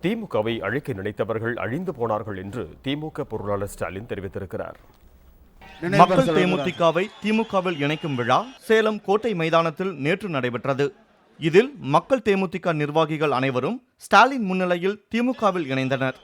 திமுகவை அழிக்க நினைத்தவர்கள் அழிந்து போனார்கள் என்று திமுக பொருளாளர் ஸ்டாலின் தெரிவித்திருக்கிறார். மக்கள் தேமுதிகவை திமுகவில் இணைக்கும் விழா சேலம் கோட்டை மைதானத்தில் நேற்று நடைபெற்றது. இதில் மக்கள் தேமுதிக நிர்வாகிகள் அனைவரும் ஸ்டாலின் முன்னிலையில் திமுகவில் இணைந்தனர்.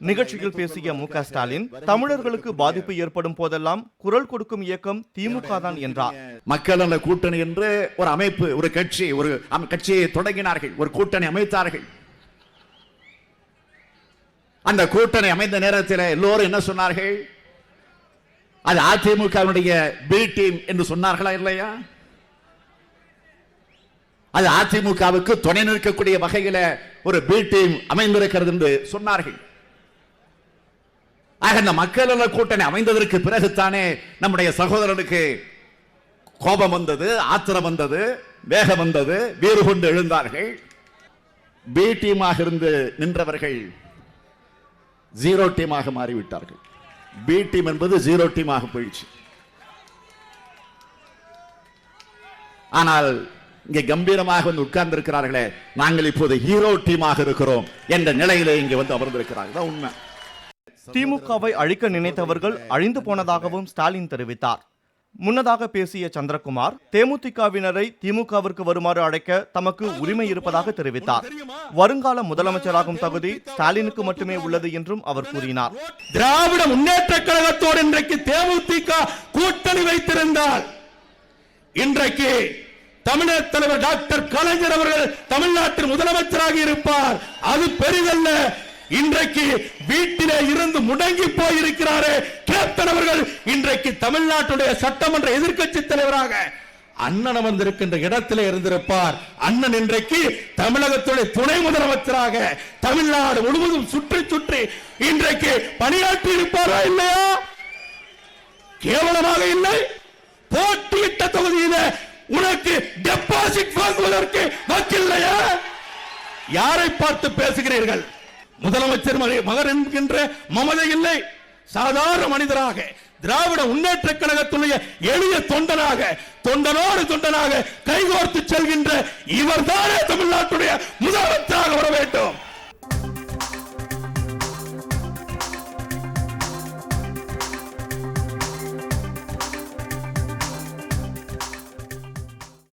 நிகழ்ச்சியில் பேசிய மு.க. ஸ்டாலின், தமிழர்களுக்கு பாதிப்பு ஏற்படும் போதெல்லாம் குரல் கொடுக்கும் இயக்கம் திமுக தான் என்றார். மக்கள் நல கூட்டணி என்று ஒரு அமைப்பு, ஒரு கட்சியை தொடங்கினார்கள், ஒரு கூட்டணி அமைத்தார்கள். அந்த கூட்டணி அமைந்த நேரத்தில் எல்லோரும் என்ன சொன்னார்கள்? அது அதிமுகவுடைய பி டீம் என்று சொன்னார்களா இல்லையா? அது அதிமுகவுக்கு துணை நிற்கக்கூடிய வகையில் ஒரு பி டீம் அமைந்திருக்கிறது என்று சொன்னார்கள். ஆக இந்த மக்கள் நல கூட்டணி அமைந்ததற்கு பிறகுதானே நம்முடைய சகோதரனுக்கு கோபம் வந்தது, ஆத்திரம் வந்தது, வேகம் வந்தது, வீறு கொண்டு எழுந்தார்கள். பி டீமாக இருந்து நின்றவர்கள் ஜீரோ டீமாக மாறிவிட்டார்கள். பி டீம் என்பது ஜீரோ டீமாக போயிடுச்சு. ஆனால் இங்கே கம்பீரமாக வந்து உட்கார்ந்து இருக்கிறார்களே, நாங்கள் இப்போது ஹீரோ டீமாக இருக்கிறோம் என்ற நிலையிலே இங்கே வந்து அமர்ந்திருக்கிறார்கள். உண்மை. திமுகவை அழிக்க நினைத்தவர்கள் அழிந்து போனதாகவும் ஸ்டாலின் தெரிவித்தார். முன்னதாக பேசிய சந்திரகுமார், தேமுதிகவினரை திமுகவிற்கு வருமாறு அழைக்க தமக்கு உரிமை இருப்பதாக தெரிவித்தார். வருங்கால முதலமைச்சராகும் தகுதி ஸ்டாலினுக்கு மட்டுமே உள்ளது என்றும் அவர் கூறினார். திராவிட முன்னேற்ற கழகத்தோடு இன்றைக்கு தேமுதிக கூட்டணி வைத்திருந்தால் இன்றைக்கு தமிழக தலைவர் டாக்டர் கலைஞர் அவர்கள் தமிழ்நாட்டின் முதலமைச்சராக இருப்பார். அது பெரிதல்ல. இன்றைக்கு வீட்டிலே இருந்து முடங்கி போயிருக்கிறாரே கேப்டன் அவர்கள், இன்றைக்கு தமிழ்நாட்டுடைய சட்டமன்ற எதிர்க்கட்சி தலைவராக அண்ணன் வந்திருக்கின்ற இடத்திலே இருந்திருப்பார். அண்ணன் இன்றைக்கு தமிழகத்துடைய துணை முதலமைச்சராக தமிழ்நாடு முழுவதும் சுற்றி சுற்றி இன்றைக்கு பணியாற்றி இருப்பாரா இல்லையா? கேவலமாக இல்லை. போட்டியிட்ட தொகுதியில உனக்கு டெபாசிட் வாங்குவதற்கு வக்கில்லையா? யாரை பார்த்து பேசுகிறீர்கள்? முதலமைச்சர் மகன் என்கின்ற மமதை இல்லை. சாதாரண மனிதராக திராவிட முன்னேற்ற கழகத்துடைய எளிய தொண்டனாக கைகோர்த்து செல்கின்ற இவர்தானே தமிழ்நாட்டுடைய முதலமைச்சராக வர வேண்டும்.